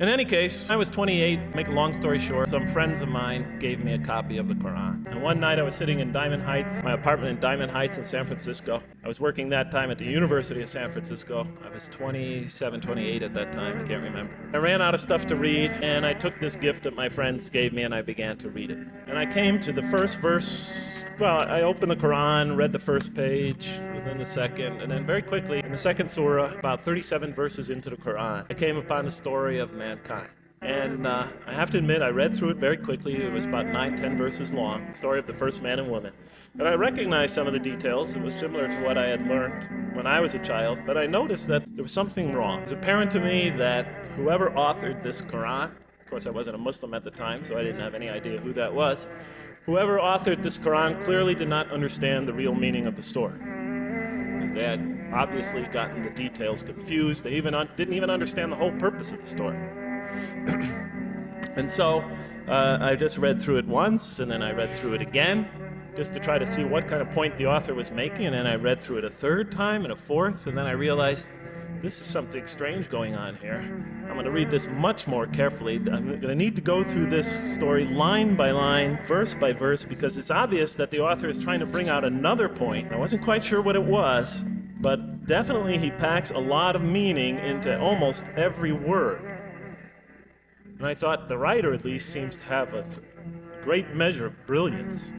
In any case, I was 28. Make a long story short, some friends of mine gave me a copy of the Quran. And one night I was sitting in Diamond Heights, my apartment in Diamond Heights in San Francisco. I was working that time at the University of San Francisco. I was 27, 28 at that time, I can't remember. I ran out of stuff to read, and I took this gift that my friends gave me and I began to read it. And I came to the first verse. Well, I opened the Quran, read the first page, and then the second, and then very quickly, in the second surah, about 37 verses into the Quran, I came upon the story of mankind. And I have to admit, I read through it very quickly. It was about 9-10 verses long, the story of the first man and woman. And I recognized some of the details. It was similar to what I had learned when I was a child, but I noticed that there was something wrong. It was apparent to me that whoever authored this Quran, of course I wasn't a Muslim at the time, so I didn't have any idea who that was, whoever authored this Quran clearly did not understand the real meaning of the story. Because they had obviously gotten the details confused. They didn't even understand the whole purpose of the story. And so I just read through it once, and then I read through it again, just to try to see what kind of point the author was making, and then I read through it a third time and a fourth, and then I realized this is something strange going on here. I'm going to read this much more carefully. I'm going to need to go through this story line by line, verse by verse, because it's obvious that the author is trying to bring out another point. I wasn't quite sure what it was, but definitely he packs a lot of meaning into almost every word. And I thought the writer, at least, seems to have a great measure of brilliance.